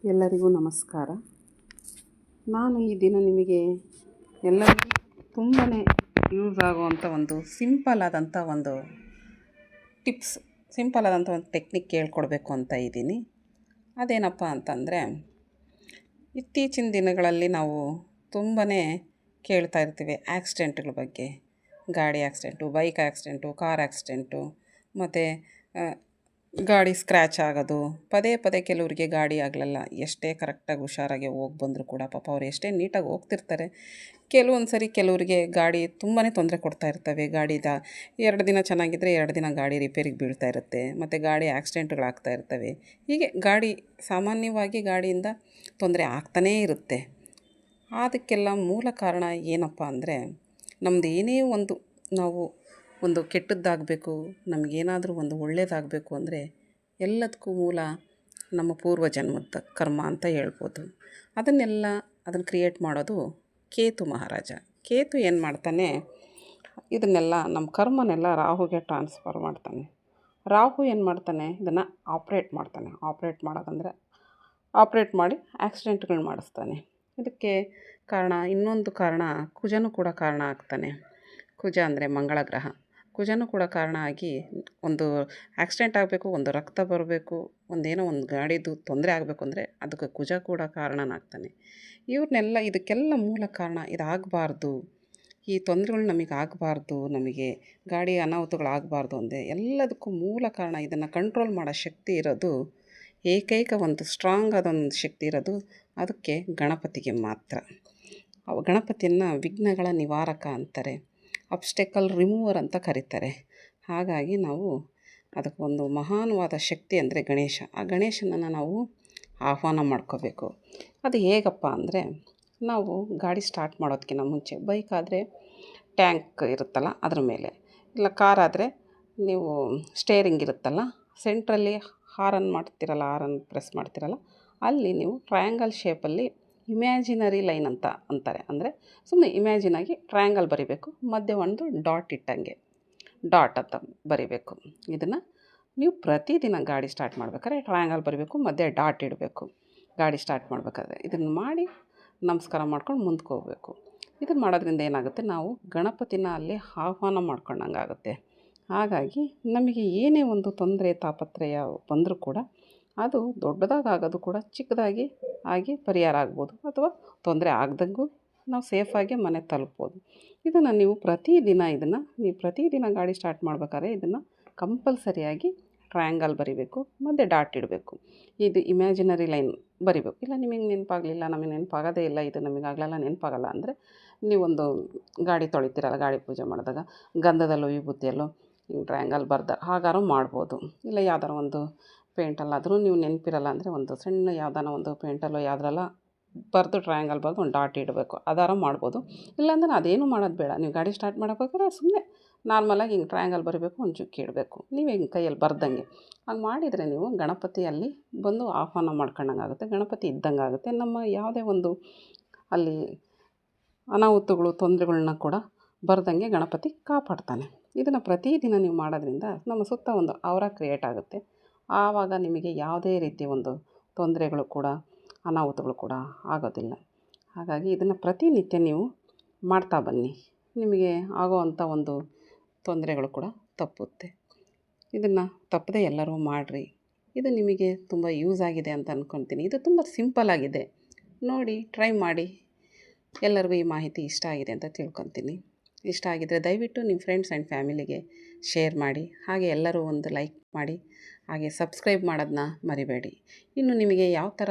ಎಲ್ಲರಿಗೂ ನಮಸ್ಕಾರ. ನಾನು ಈ ದಿನ ನಿಮಗೆ ಎಲ್ಲರಿಗೂ ತುಂಬಾ ಯೂಸ್ ಆಗುವಂಥ ಒಂದು ಸಿಂಪಲ್ ಆದಂಥ ಒಂದು ಟಿಪ್ಸ್, ಸಿಂಪಲ್ ಆದಂಥ ಒಂದು ಟೆಕ್ನಿಕ್ ಹೇಳ್ಕೊಡ್ಬೇಕು ಅಂತ ಇದ್ದೀನಿ. ಅದೇನಪ್ಪ ಅಂತಂದರೆ, ಇತ್ತೀಚಿನ ದಿನಗಳಲ್ಲಿ ನಾವು ತುಂಬಾ ಕೇಳ್ತಾ ಇರ್ತೀವಿ ಆಕ್ಸಿಡೆಂಟ್ಗಳ ಬಗ್ಗೆ. ಗಾಡಿ accident, bike accident, car accident, ಮತ್ತು ಗಾಡಿ ಸ್ಕ್ರ್ಯಾಚ್ ಆಗೋದು. ಪದೇ ಪದೇ ಕೆಲವರಿಗೆ ಗಾಡಿ ಆಗಲಲ್ಲ, ಎಷ್ಟೇ ಕರೆಕ್ಟಾಗಿ ಹುಷಾರಾಗಿ ಹೋಗಿ ಬಂದರೂ ಕೂಡ ಪಾಪ ಅವ್ರು ಎಷ್ಟೇ ನೀಟಾಗಿ ಹೋಗ್ತಿರ್ತಾರೆ, ಕೆಲವೊಂದು ಸರಿ ಕೆಲವರಿಗೆ ಗಾಡಿ ತುಂಬಾ ತೊಂದರೆ ಕೊಡ್ತಾ ಇರ್ತವೆ. ಗಾಡಿದ 2 ದಿನ ಚೆನ್ನಾಗಿದ್ದರೆ 2 ದಿನ ಗಾಡಿ ರಿಪೇರಿಗೆ ಬೀಳ್ತಾ ಇರುತ್ತೆ, ಮತ್ತು ಗಾಡಿ ಆಕ್ಸಿಡೆಂಟ್ಗಳಾಗ್ತಾ ಇರ್ತವೆ. ಹೀಗೆ ಗಾಡಿ ಸಾಮಾನ್ಯವಾಗಿ ಗಾಡಿಯಿಂದ ತೊಂದರೆ ಆಗ್ತಾನೇ ಇರುತ್ತೆ. ಅದಕ್ಕೆಲ್ಲ ಮೂಲ ಕಾರಣ ಏನಪ್ಪ ಅಂದರೆ, ನಮ್ಮದು ಏನೇ ನಾವು ಒಂದು ಕೆಟ್ಟದ್ದಾಗಬೇಕು, ನಮಗೇನಾದರೂ ಒಂದು ಒಳ್ಳೆಯದಾಗಬೇಕು ಅಂದರೆ ಎಲ್ಲದಕ್ಕೂ ಮೂಲ ನಮ್ಮ ಪೂರ್ವಜನ್ಮದ ಕರ್ಮ ಅಂತ ಹೇಳ್ಬೋದು. ಅದನ್ನು ಕ್ರಿಯೇಟ್ ಮಾಡೋದು ಕೇತು ಮಹಾರಾಜ. ಕೇತು ಏನು ಮಾಡ್ತಾನೆ, ಇದನ್ನೆಲ್ಲ ನಮ್ಮ ಕರ್ಮನೆಲ್ಲ ರಾಹುಗೆ ಟ್ರಾನ್ಸ್ಫರ್ ಮಾಡ್ತಾನೆ. ರಾಹು ಏನು ಮಾಡ್ತಾನೆ, ಇದನ್ನು ಆಪ್ರೇಟ್ ಮಾಡೋದಂದರೆ ಆಪ್ರೇಟ್ ಮಾಡಿ ಆಕ್ಸಿಡೆಂಟ್ಗಳು ಮಾಡಿಸ್ತಾನೆ. ಇದಕ್ಕೆ ಕಾರಣ, ಇನ್ನೊಂದು ಕಾರಣ, ಕುಜನೂ ಕೂಡ ಕಾರಣ ಆಗ್ತಾನೆ. ಕುಜ ಅಂದರೆ ಮಂಗಳ ಗ್ರಹ. ಕುಜನೂ ಕೂಡ ಕಾರಣ ಆಗಿ ಒಂದು ಆಕ್ಸಿಡೆಂಟ್ ಆಗಬೇಕು, ಒಂದು ರಕ್ತ ಬರಬೇಕು, ಒಂದೇನೋ ಒಂದು ಗಾಡಿದು ತೊಂದರೆ ಆಗಬೇಕು ಅಂದರೆ ಅದಕ್ಕೆ ಕುಜ ಕೂಡ ಕಾರಣನಾಗ್ತಾನೆ. ಇದಕ್ಕೆಲ್ಲ ಮೂಲ ಕಾರಣ, ಇದಾಗಬಾರ್ದು, ಈ ತೊಂದರೆಗಳು ನಮಗೆ ಆಗಬಾರ್ದು, ನಮಗೆ ಗಾಡಿ ಅನಾಹುತಗಳಾಗಬಾರ್ದು ಅಂದರೆ ಎಲ್ಲದಕ್ಕೂ ಮೂಲ ಕಾರಣ, ಇದನ್ನು ಕಂಟ್ರೋಲ್ ಮಾಡೋ ಶಕ್ತಿ ಇರೋದು, ಏಕೈಕ ಒಂದು ಸ್ಟ್ರಾಂಗ್ ಆದೊಂದು ಶಕ್ತಿ ಇರೋದು ಅದಕ್ಕೆ ಗಣಪತಿಗೆ ಮಾತ್ರ. ಗಣಪತಿಯನ್ನು ವಿಘ್ನಗಳ ನಿವಾರಕ ಅಂತಾರೆ, ಅಬ್ಸ್ಟೆಕಲ್ ರಿಮೂವರ್ ಅಂತ ಕರೀತಾರೆ. ಹಾಗಾಗಿ ನಾವು ಅದಕ್ಕೆ ಒಂದು ಮಹಾನವಾದ ಶಕ್ತಿ ಅಂದರೆ ಗಣೇಶ. ಆ ಗಣೇಶನನ್ನು ನಾವು ಆಹ್ವಾನ ಮಾಡ್ಕೋಬೇಕು. ಅದು ಹೇಗಪ್ಪ ಅಂದರೆ, ನಾವು ಗಾಡಿ ಸ್ಟಾರ್ಟ್ ಮಾಡೋದಕ್ಕಿಂತ ಮುಂಚೆ, ಬೈಕ್ ಆದರೆ ಟ್ಯಾಂಕ್ ಇರುತ್ತಲ್ಲ ಅದ್ರ ಮೇಲೆ, ಇಲ್ಲ ಕಾರ್ ಆದರೆ ನೀವು ಸ್ಟೇರಿಂಗ್ ಇರುತ್ತಲ್ಲ, ಸೆಂಟ್ರಲ್ಲಿ ಹಾರನ್ ಪ್ರೆಸ್ ಮಾಡ್ತಿರಲ್ಲ, ಅಲ್ಲಿ ನೀವು ಟ್ರಯಾಂಗಲ್ ಶೇಪಲ್ಲಿ ಇಮ್ಯಾಜಿನರಿ ಲೈನ್ ಅಂತಾರೆ. ಅಂದರೆ ಸುಮ್ಮನೆ ಇಮ್ಯಾಜಿನ್ ಆಗಿ ಟ್ರಯಾಂಗಲ್ ಬರಿಬೇಕು, ಮಧ್ಯೆ ಒಂದು ಡಾಟ್ ಇಟ್ಟಂಗೆ ಡಾಟ್ ಅಂತ ಬರಿಬೇಕು. ಇದನ್ನು ನೀವು ಪ್ರತಿದಿನ ಗಾಡಿ ಸ್ಟಾರ್ಟ್ ಮಾಡ್ಬೇಕಾದ್ರೆ ಟ್ರಯಾಂಗಲ್ ಬರಿಬೇಕು, ಮಧ್ಯೆ ಡಾಟ್ ಇಡಬೇಕು. ಗಾಡಿ ಸ್ಟಾರ್ಟ್ ಮಾಡಬೇಕಾದ್ರೆ ಇದನ್ನು ಮಾಡಿ ನಮಸ್ಕಾರ ಮಾಡ್ಕೊಂಡು ಮುಂದಕ್ಕೆ ಹೋಗಬೇಕು. ಇದನ್ನು ಮಾಡೋದ್ರಿಂದ ಏನಾಗುತ್ತೆ, ನಾವು ಗಣಪತಿನ ಅಲ್ಲಿ ಆಹ್ವಾನ ಮಾಡ್ಕೊಂಡಂಗೆ ಆಗುತ್ತೆ. ಹಾಗಾಗಿ ನಮಗೆ ಏನೇ ಒಂದು ತೊಂದರೆ ತಾಪತ್ರಯ ಬಂದರೂ ಕೂಡ ಅದು ದೊಡ್ಡದಾಗೋದು ಕೂಡ ಚಿಕ್ಕದಾಗಿ ಆಗಿ ಪರಿಹಾರ ಆಗ್ಬೋದು, ಅಥವಾ ತೊಂದರೆ ಆಗ್ದಂಗೂ ನಾವು ಸೇಫಾಗಿ ಮನೆ ತಲುಪ್ಬೋದು. ಇದನ್ನು ನೀವು ಪ್ರತಿದಿನ ಗಾಡಿ ಸ್ಟಾರ್ಟ್ ಮಾಡ್ಬೇಕಾದ್ರೆ ಇದನ್ನು ಕಂಪಲ್ಸರಿಯಾಗಿ ಟ್ರಯಾಂಗಲ್ ಬರಿಬೇಕು, ಮತ್ತು ಡಾಟ್ ಇಡಬೇಕು. ಇದು ಇಮ್ಯಾಜಿನರಿ ಲೈನ್ ಬರಿಬೇಕು. ಇಲ್ಲ ನಿಮಗೆ ನೆನಪಾಗಲಿಲ್ಲ, ನಮಗೆ ನೆನಪಾಗೋದೇ ಇಲ್ಲ, ಇದು ನಮಗಾಗಲ್ಲ ನೆನಪಾಗಲ್ಲ ಅಂದರೆ, ನೀವೊಂದು ಗಾಡಿ ತೊಳಿತೀರಲ್ಲ, ಗಾಡಿ ಪೂಜೆ ಮಾಡಿದಾಗ ಗಂಧದಲ್ಲೋ ವಿಭೂತಿಯಲ್ಲೋ ಟ್ರಯಾಂಗಲ್ ಹಾಗಾದ್ರೂ ಮಾಡ್ಬೋದು. ಇಲ್ಲ ಯಾವ್ದಾರ ಒಂದು ಪೇಂಟಲ್ಲಾದರೂ ನೀವು ನೆನಪಿರಲ್ಲ ಅಂದರೆ ಒಂದು ಸಣ್ಣ ಯಾವ್ದಾನ ಒಂದು ಪೇಂಟಲ್ಲೋ ಯಾವುದ್ರಲ್ಲ ಬರೆದು ಟ್ರಯಾಂಗಲ್ ಬರೆದು ಒಂದು ಡಾಟ್ ಇಡಬೇಕು, ಅದಾರ ಮಾಡ್ಬೋದು. ಇಲ್ಲಾಂದ್ರೆ ಅದೇನು ಮಾಡೋದು ಬೇಡ. ನೀವು ಗಾಡಿ ಸ್ಟಾರ್ಟ್ ಮಾಡಬೇಕಾದ್ರೆ ಸುಮ್ಮನೆ ನಾರ್ಮಲಾಗಿ ಹಿಂಗೆ ಟ್ರಯಾಂಗಲ್ ಬರೀಬೇಕು, ಒಂದು ಚುಕ್ಕಿ ಇಡಬೇಕು, ನೀವು ಹಿಂಗೆ ಕೈಯಲ್ಲಿ ಬರ್ದಂಗೆ. ಹಂಗೆ ಮಾಡಿದರೆ ನೀವು ಗಣಪತಿಯಲ್ಲಿ ಬಂದು ಆಹ್ವಾನ ಮಾಡ್ಕೊಂಡಂಗೆ ಆಗುತ್ತೆ, ಗಣಪತಿ ಇದ್ದಂಗೆ ಆಗುತ್ತೆ. ನಮ್ಮ ಯಾವುದೇ ಒಂದು ಅಲ್ಲಿ ಅನಾಹುತಗಳು ತೊಂದರೆಗಳ್ನ ಕೂಡ ಬರ್ದಂಗೆ ಗಣಪತಿ ಕಾಪಾಡ್ತಾನೆ. ಇದನ್ನು ಪ್ರತಿದಿನ ನೀವು ಮಾಡೋದ್ರಿಂದ ನಮ್ಮ ಸುತ್ತ ಒಂದು ಔರ ಕ್ರಿಯೇಟ್ ಆಗುತ್ತೆ. ಆವಾಗ ನಿಮಗೆ ಯಾವುದೇ ರೀತಿಯ ಒಂದು ತೊಂದರೆಗಳು ಕೂಡ ಅನಾಹುತಗಳು ಕೂಡ ಆಗೋದಿಲ್ಲ. ಹಾಗಾಗಿ ಇದನ್ನು ಪ್ರತಿನಿತ್ಯ ನೀವು ಮಾಡ್ತಾ ಬನ್ನಿ, ನಿಮಗೆ ಆಗೋವಂಥ ಒಂದು ತೊಂದರೆಗಳು ಕೂಡ ತಪ್ಪುತ್ತೆ. ಇದನ್ನು ತಪ್ಪದೆ ಎಲ್ಲರೂ ಮಾಡಿರಿ. ಇದು ನಿಮಗೆ ತುಂಬ ಯೂಸ್ ಆಗಿದೆ ಅಂತ ಅಂದ್ಕೊತೀನಿ. ಇದು ತುಂಬ ಸಿಂಪಲ್ ಆಗಿದೆ, ನೋಡಿ ಟ್ರೈ ಮಾಡಿ. ಎಲ್ಲರಿಗೂ ಈ ಮಾಹಿತಿ ಇಷ್ಟ ಆಗಿದೆ ಅಂತ ತಿಳ್ಕೊತೀನಿ. ಇಷ್ಟ ಆಗಿದ್ದರೆ ದಯವಿಟ್ಟು ನಿಮ್ಮ ಫ್ರೆಂಡ್ಸ್ ಆ್ಯಂಡ್ ಫ್ಯಾಮಿಲಿಗೆ ಶೇರ್ ಮಾಡಿ. ಹಾಗೆ ಎಲ್ಲರೂ ಒಂದು ಲೈಕ್ ಮಾಡಿ, ಹಾಗೆ ಸಬ್ಸ್ಕ್ರೈಬ್ ಮಾಡೋದನ್ನ ಮರಿಬೇಡಿ. ಇನ್ನು ನಿಮಗೆ ಯಾವ ಥರ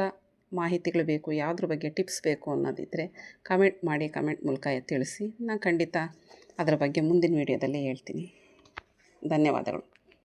ಮಾಹಿತಿಗಳು ಬೇಕು, ಯಾವುದ್ರ ಬಗ್ಗೆ ಟಿಪ್ಸ್ ಬೇಕು ಅನ್ನೋದಿದ್ದರೆ ಕಮೆಂಟ್ ಮಾಡಿ, ಕಮೆಂಟ್ ಮೂಲಕ ತಿಳಿಸಿ. ನಾನು ಖಂಡಿತ ಅದರ ಬಗ್ಗೆ ಮುಂದಿನ ವೀಡಿಯೋದಲ್ಲಿ ಹೇಳ್ತೀನಿ. ಧನ್ಯವಾದಗಳು.